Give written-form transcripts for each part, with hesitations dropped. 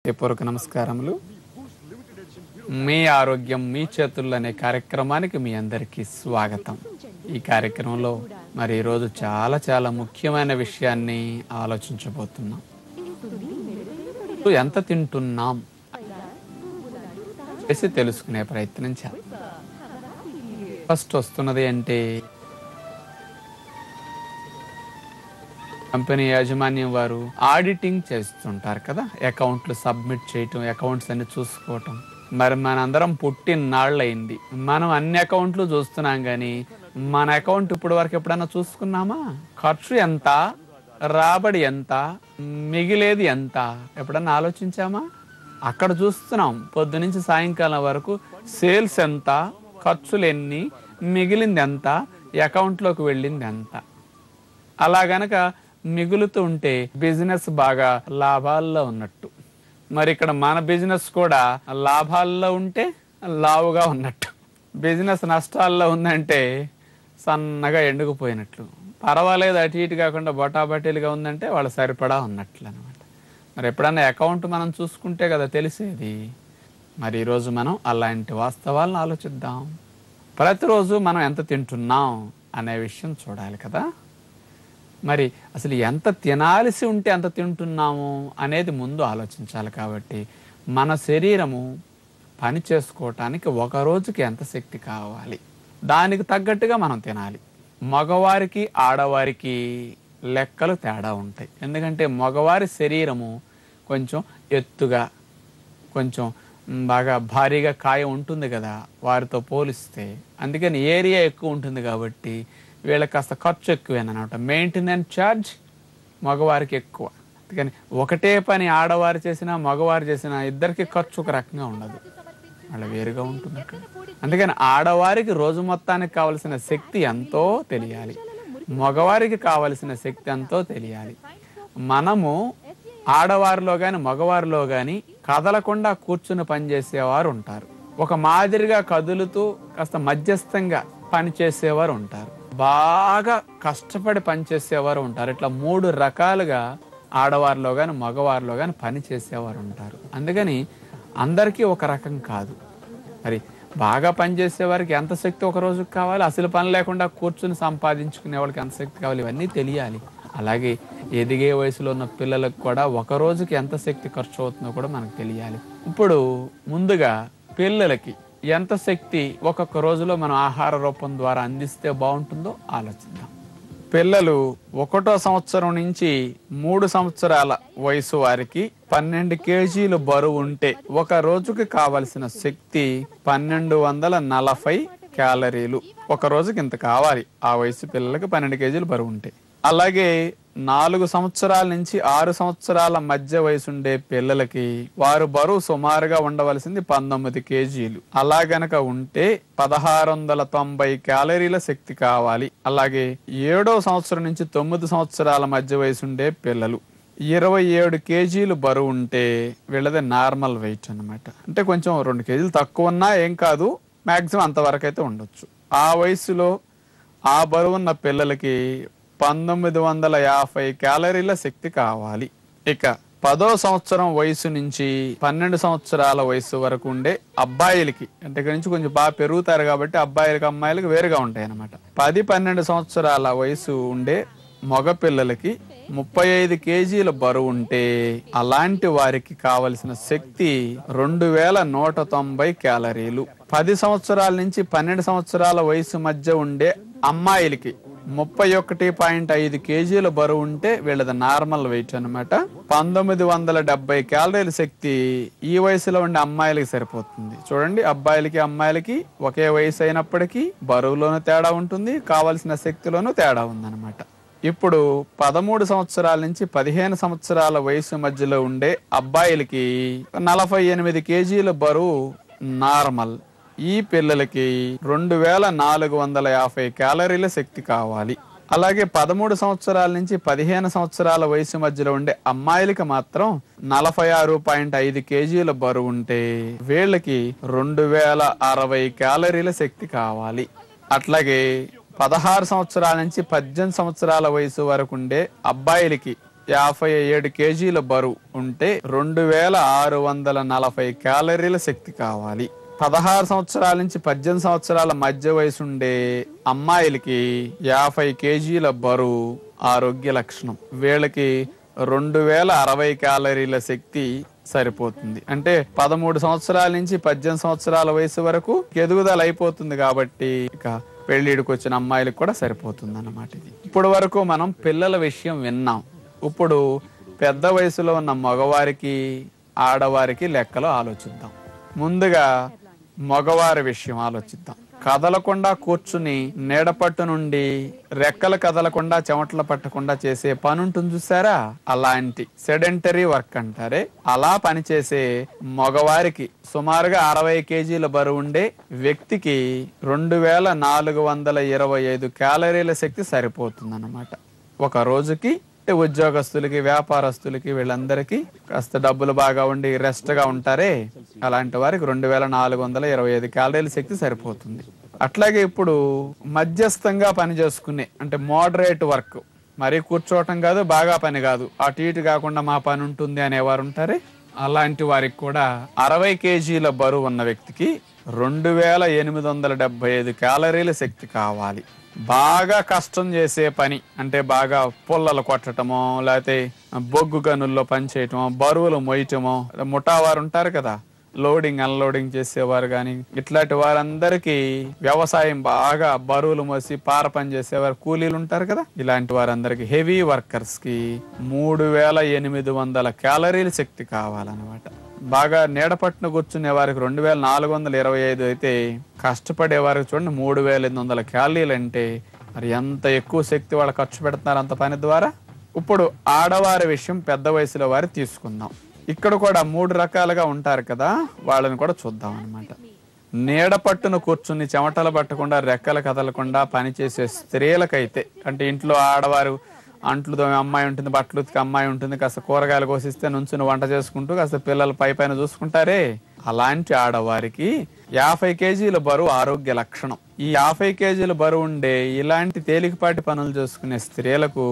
పూర్వక నమస్కారములు. మీ ఆరోగ్యం మీ చేతుల్లో అనే కార్యక్రమానికి మీ అందరికీ స్వాగతం. ఈ కార్యక్రమంలో మరి ఈరోజు చాలా ముఖ్యమైన విషయాన్ని ఆలోచించబోతున్నాం. ఎంత తింటున్నాం చేసి తెలుసుకునే ప్రయత్నం చేద్దాం. ఫస్ట్ వస్తున్నది అంటే కంపెనీ యాజమాన్యం వారు ఆడిటింగ్ చేస్తుంటారు కదా, అకౌంట్లు సబ్మిట్ చేయటం, అకౌంట్స్ అన్ని చూసుకోవటం. మరి మనందరం పుట్టినాళ్ళయింది, మనం అన్ని అకౌంట్లు చూస్తున్నాం కానీ మన అకౌంట్ ఇప్పుడు వరకు ఎప్పుడన్నా చూసుకున్నామా? ఖర్చు ఎంత, రాబడి ఎంత, మిగిలేది ఎంత ఎప్పుడన్నా ఆలోచించామా? అక్కడ చూస్తున్నాం పొద్దు నుంచి సాయంకాలం వరకు సేల్స్ ఎంత, ఖర్చులు ఎన్ని, మిగిలింది ఎంత, అకౌంట్లోకి వెళ్ళింది ఎంత. అలా గనక మిగులుతూ ఉంటే బిజినెస్ బాగా లాభాల్లో ఉన్నట్టు. మరి ఇక్కడ మన బిజినెస్ కూడా లాభాల్లో ఉంటే లావుగా ఉన్నట్టు, బిజినెస్ నష్టాల్లో ఉందంటే సన్నగా ఎండుకుపోయినట్లు. పర్వాలేదు అటు ఇటు కాకుండా బొటాబటీలుగా ఉందంటే వాళ్ళు సరిపడా ఉన్నట్లు అనమాట. మరి ఎప్పుడన్నా అకౌంట్ మనం చూసుకుంటే కదా తెలిసేది. మరి ఈరోజు మనం అలాంటి వాస్తవాలను ఆలోచిద్దాం. ప్రతిరోజు మనం ఎంత తింటున్నాం అనే విషయం చూడాలి కదా. మరి అసలు ఎంత తినాల్సి ఉంటే ఎంత తింటున్నాము అనేది ముందు ఆలోచించాలి. కాబట్టి మన శరీరము పని చేసుకోవటానికి ఒక రోజుకి ఎంత శక్తి కావాలి, దానికి తగ్గట్టుగా మనం తినాలి. మగవారికి ఆడవారికి లెక్కలు తేడా ఉంటాయి. ఎందుకంటే మగవారి శరీరము కొంచెం ఎత్తుగా, కొంచెం బాగా భారీగా కాయ ఉంటుంది కదా వారితో పోలిస్తే. అందుకని ఏరియా ఎక్కువ ఉంటుంది కాబట్టి వీళ్ళకి కాస్త ఖర్చు ఎక్కువేనమాట. మెయింటెనెన్స్ ఛార్జ్ మగవారికి ఎక్కువ. అందుకని ఒకటే పని ఆడవారు చేసినా మగవారు చేసినా ఇద్దరికి ఖర్చు ఒక రకంగా ఉండదు, వాళ్ళ వేరుగా ఉంటుంది అక్కడ. అందుకని ఆడవారికి రోజు మొత్తానికి కావలసిన శక్తి ఎంతో తెలియాలి, మగవారికి కావలసిన శక్తి ఎంతో తెలియాలి. మనము ఆడవారిలో కానీ మగవారిలో కానీ కదలకుండా కూర్చుని పనిచేసేవారు ఉంటారు, ఒక మాదిరిగా కదులుతూ కాస్త మధ్యస్థంగా పనిచేసేవారు ఉంటారు, బాగా కష్టపడి పనిచేసేవారు ఉంటారు. ఇట్లా 3 రకాలుగా ఆడవారిలో కానీ మగవారిలో కానీ పని చేసేవారు ఉంటారు. అందుకని అందరికీ ఒక రకం కాదు. మరి బాగా పనిచేసేవారికి ఎంత శక్తి ఒక రోజుకి కావాలి, అసలు పని లేకుండా కూర్చుని సంపాదించుకునే వాళ్ళకి ఎంత శక్తి కావాలి, ఇవన్నీ తెలియాలి. అలాగే ఎదిగే వయసులో ఉన్న పిల్లలకు కూడా ఒక రోజుకి ఎంత శక్తి ఖర్చు అవుతుందో కూడా మనకు తెలియాలి. ఇప్పుడు ముందుగా పిల్లలకి ఎంత శక్తి ఒక్కొక్క రోజులో మనం ఆహార రూపం ద్వారా అందిస్తే బాగుంటుందో ఆలోచిద్దాం. పిల్లలు 1వ సంవత్సరం నుంచి 3 సంవత్సరాల వయసు వారికి 12 కేజీలు బరువు ఉంటే ఒక రోజుకి కావలసిన శక్తి 1240 క్యాలరీలు. ఒక రోజుకి ఇంత కావాలి ఆ వయసు పిల్లలకి 12 కేజీలు బరువు ఉంటే. అలాగే 4 సంవత్సరాల నుంచి 6 సంవత్సరాల మధ్య వయసు ఉండే పిల్లలకి వారు బరువు సుమారుగా ఉండవలసింది 19 కేజీలు. అలా గనక ఉంటే 1690 క్యాలరీల శక్తి కావాలి. అలాగే 7వ సంవత్సరం నుంచి 9 సంవత్సరాల మధ్య వయసు ఉండే పిల్లలు 27 కేజీలు బరువు ఉంటే వీళ్ళది నార్మల్ వెయిట్ అనమాట. అంటే కొంచెం 2 కేజీలు తక్కువ ఉన్నా ఏం కాదు, మాక్సిమం అంతవరకు అయితే ఉండొచ్చు. ఆ వయసులో ఆ బరువు ఉన్న పిల్లలకి 1950 క్యాలరీల శక్తి కావాలి. ఇక 10వ సంవత్సరం వయసు నుంచి 12 సంవత్సరాల వయసు వరకు ఉండే అబ్బాయిలకి, అంటే ఇక్కడ నుంచి కొంచెం బాగా పెరుగుతారు కాబట్టి అబ్బాయిలకి అమ్మాయిలకి వేరుగా ఉంటాయి అన్నమాట. 10-12 సంవత్సరాల వయసు ఉండే మగ పిల్లలకి 35 కేజీల బరువు ఉంటే అలాంటి వారికి కావలసిన శక్తి 2190 క్యాలరీలు. 10 సంవత్సరాల నుంచి 12 సంవత్సరాల వయసు మధ్య ఉండే అమ్మాయిలకి 31.5 కేజీల బరువు ఉంటే వీళ్ళది నార్మల్ వెయిట్ అనమాట. 1970 క్యాలరీల శక్తి ఈ వయసులో ఉండే అమ్మాయిలకి సరిపోతుంది. చూడండి, అబ్బాయిలకి అమ్మాయిలకి ఒకే వయసు అయినప్పటికీ బరువులోనూ తేడా ఉంటుంది, కావలసిన శక్తిలోనూ తేడా ఉందన్నమాట. ఇప్పుడు 13 సంవత్సరాల నుంచి 15 సంవత్సరాల వయసు మధ్యలో ఉండే అబ్బాయిలకి 48 కేజీల బరువు నార్మల్. ఈ పిల్లలకి 2450 క్యాలరీల శక్తి కావాలి. అలాగే 13 సంవత్సరాల నుంచి 15 సంవత్సరాల వయసు మధ్యలో ఉండే అమ్మాయిలకి మాత్రం 46.5 కేజీల బరువు ఉంటే వీళ్ళకి 2060 క్యాలరీల శక్తి కావాలి. అట్లాగే 16 సంవత్సరాల నుంచి 18 సంవత్సరాల వయసు వరకు ఉండే అబ్బాయిలకి 57 కేజీల బరువు ఉంటే 2640 క్యాలరీల శక్తి కావాలి. 16 సంవత్సరాల నుంచి 18 సంవత్సరాల మధ్య వయసు ఉండే అమ్మాయిలకి 50 కేజీల బరువు ఆరోగ్య లక్షణం. వీళ్ళకి 2060 క్యాలరీల శక్తి సరిపోతుంది. అంటే 13 సంవత్సరాల నుంచి 18 సంవత్సరాల వయసు వరకు ఎదుగుదల అయిపోతుంది కాబట్టి ఇక పెళ్లిడికి వచ్చిన అమ్మాయిలకు కూడా సరిపోతుంది అన్నమాట. ఇది ఇప్పుడు వరకు మనం పిల్లల విషయం విన్నాం. ఇప్పుడు పెద్ద వయసులో ఉన్న మగవారికి ఆడవారికి లెక్కలో ఆలోచిద్దాం. ముందుగా మగవారి విషయం ఆలోచిద్దాం. కదలకుండా కూర్చుని నీడపట్టు నుండి రెక్కలు కదలకుండా చెమటలు పట్టకుండా చేసే పని ఉంటుంది చూసారా, అలాంటి సెడెంటరీ వర్క్ అంటారే, అలా పనిచేసే మగవారికి సుమారుగా 60 కేజీల బరువు ఉండే వ్యక్తికి 2425 క్యాలరీల శక్తి సరిపోతుంది అన్నమాట ఒక రోజుకి. ఉద్యోగస్తులకి వ్యాపారస్తులకి వీళ్ళందరికీ కాస్త డబ్బులు బాగా ఉండి రెస్ట్ గా ఉంటారే, అలాంటి వారికి 2425 క్యాలరీల శక్తి సరిపోతుంది. అట్లాగే ఇప్పుడు మధ్యస్థంగా పని చేసుకునే అంటే మోడరేట్ వర్క్, మరీ కూర్చోవటం కాదు బాగా పని కాదు, అటు ఇటు కాకుండా మా పని ఉంటుంది అనేవారు ఉంటారే, అలాంటి వారికి కూడా 60 కేజీల బరువు ఉన్న వ్యక్తికి 2875 క్యాలరీల శక్తి కావాలి. బాగా కష్టం చేసే పని అంటే బాగా పుల్లలు కొట్టటమో లేకపోతే బొగ్గు గనుల్లో పని చేయటమో బరువులు మోయటమో, ముఠావారు ఉంటారు కదా లోడింగ్ అన్లోడింగ్ చేసేవారు కానీ ఇట్లాంటి వారందరికీ వ్యవసాయం బాగా బరువులు మోసి పార పని చేసేవారు కూలీలు ఉంటారు కదా, ఇలాంటి వారందరికి హెవీ వర్కర్స్ కి 3800 క్యాలరీల శక్తి కావాలన్నమాట. బాగా నీడపట్టున కూర్చునే వారికి 2425 అయితే కష్టపడే వారికి చూడండి 3800 క్యాలరీలు. అంటే మరి ఎంత ఎక్కువ శక్తి వాళ్ళు ఖర్చు పెడుతున్నారు అంత పని ద్వారా. ఇప్పుడు ఆడవారి విషయం పెద్ద వయసులో వారి తీసుకుందాం. ఇక్కడ కూడా 3 రకాలుగా ఉంటారు కదా, వాళ్ళని కూడా చూద్దాం అన్నమాట. నీడపట్టును కూర్చుని చెమటలు పట్టకుండా రెక్కలు కదలకుండా పనిచేసే స్త్రీలకైతే, అంటే ఇంట్లో ఆడవారు అంట్లు తోమే అమ్మాయి ఉంటుంది, బట్టలు ఉతికే అమ్మాయి ఉంటుంది, కాస్త కూరగాయలు కోసిస్తే నుంచుని వంట చేసుకుంటూ కాస్త పిల్లలు పైన చూసుకుంటారే, అలాంటి ఆడవారికి 50 కేజీల బరువు ఆరోగ్య లక్షణం. ఈ 50 కేజీల బరువు ఉండే ఇలాంటి తేలికపాటి పనులు చేసుకునే స్త్రీలకు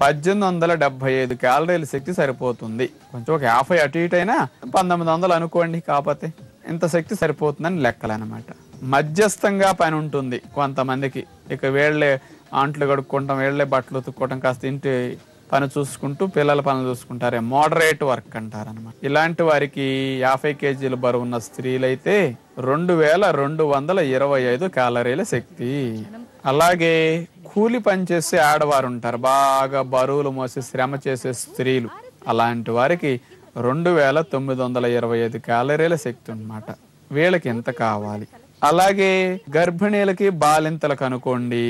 1875 క్యాలరీల శక్తి సరిపోతుంది. కొంచెం ఒక 50 అటు ఇటు అయినా 1900 అనుకోండి, కాకపోతే ఇంత శక్తి సరిపోతుందని లెక్కలు అనమాట. మధ్యస్థంగా పని ఉంటుంది కొంతమందికి, ఇక వేళ్లే అంట్లు కడుక్కుంటాం, వేళ్లే బట్టలు ఉతుక్కోవటం, కాస్త ఇంటి పని చూసుకుంటూ పిల్లల పనులు చూసుకుంటారే, మోడరేట్ వర్క్ అంటారు అనమాట. ఇలాంటి వారికి 50 కేజీల బరువు ఉన్న స్త్రీలైతే 2225 క్యాలరీల శక్తి. అలాగే కూలి పని చేసే ఆడవారు ఉంటారు, బాగా బరువులు మోసి శ్రమ చేసే స్త్రీలు, అలాంటి వారికి 2925 క్యాలరీల శక్తి అన్నమాట. వీళ్ళకి ఎంత కావాలి. అలాగే గర్భిణీలకి బాలింతలకు అనుకోండి,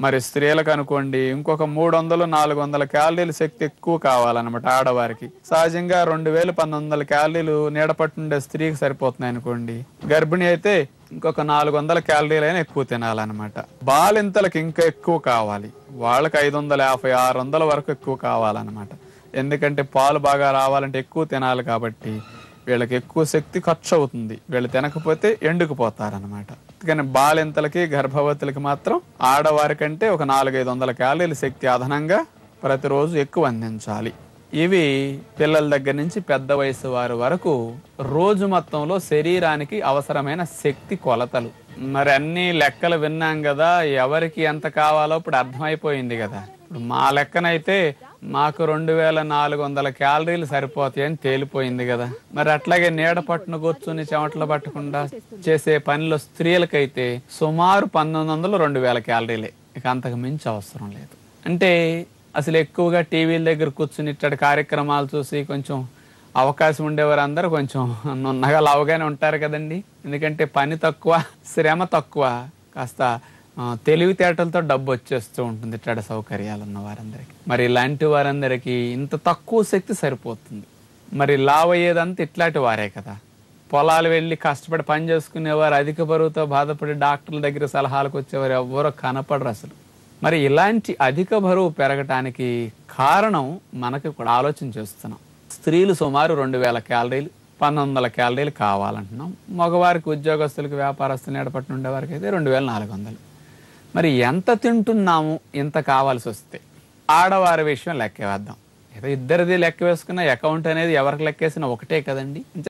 మరి స్త్రీలకు అనుకోండి ఇంకొక 300-400 క్యాలరీల శక్తి ఎక్కువ కావాలన్నమాట ఆడవారికి. సహజంగా 2100 క్యాలరీలు నీడపట్టుండే స్త్రీకి సరిపోతున్నాయి అనుకోండి, గర్భిణి అయితే ఇంకొక 400 క్యాలరీలైనా ఎక్కువ తినాలన్నమాట. బాలింతలకు ఇంకా ఎక్కువ కావాలి, వాళ్ళకి 550-600 వరకు ఎక్కువ కావాలన్నమాట. ఎందుకంటే పాలు బాగా రావాలంటే ఎక్కువ తినాలి కాబట్టి వీళ్ళకి ఎక్కువ శక్తి ఖర్చు అవుతుంది, వీళ్ళు తినకపోతే ఎండుకుపోతారనమాట. కానీ బాలింతలకి గర్భవతులకి మాత్రం ఆడవారి కంటే ఒక 400-500 క్యాలరీల శక్తి అదనంగా ప్రతిరోజు ఎక్కువ అందించాలి. ఇవి పిల్లల దగ్గర నుంచి పెద్ద వయసు వారి వరకు రోజు మొత్తంలో శరీరానికి అవసరమైన శక్తి కొలతలు. మరి అన్ని లెక్కలు విన్నాం కదా, ఎవరికి ఎంత కావాలో ఇప్పుడు అర్థమైపోయింది కదా. ఇప్పుడు మా లెక్కనైతే మాకు 2400 క్యాలరీలు సరిపోతాయని తేలిపోయింది కదా. మరి అట్లాగే నీడ పట్టున కూర్చుని చెమటలు పట్టకుండా చేసే పనిలో స్త్రీలకైతే సుమారు 1900-2000 క్యాలరీలే, ఇక అంతకు మించి అవసరం లేదు. అంటే అసలు ఎక్కువగా టీవీల దగ్గర కూర్చుని ఇట్టడి కార్యక్రమాలు చూసి కొంచెం అవకాశం ఉండేవారు అందరూ కొంచెం నున్నగా లావుగానే ఉంటారు కదండి. ఎందుకంటే పని తక్కువ, శ్రమ తక్కువ, కాస్త తెలివితేటలతో డబ్బు వచ్చేస్తూ ఉంటుంది ఇట్లా సౌకర్యాలు ఉన్న వారందరికీ. మరి ఇలాంటి వారందరికీ ఇంత తక్కువ శక్తి సరిపోతుంది. మరి లావ్ అయ్యేదంతా ఇట్లాంటి వారే కదా. పొలాలు వెళ్ళి కష్టపడి పని చేసుకునేవారు, అధిక బరువుతో బాధపడి డాక్టర్ల దగ్గర సలహాలకు వచ్చేవారు ఎవరో కనపడరు అసలు. మరి ఇలాంటి అధిక బరువు పెరగటానికి కారణం మనకి కూడా ఆలోచన చేస్తున్నాం. స్త్రీలు సుమారు 2000 క్యాలరీలు 1900 క్యాలరీలు కావాలంటున్నాం. మగవారికి ఉద్యోగస్తులకు వ్యాపారస్తులు నీడపట్టు ఉండే వారికి అయితే 2400. మరి ఎంత తింటున్నాము ఇంత కావాల్సి వస్తే? ఆడవారి విషయం లెక్క వేద్దాం. ఏదో ఇద్దరిది లెక్క వేసుకున్న అకౌంట్ అనేది ఎవరికి లెక్కేసినా ఒకటే కదండి.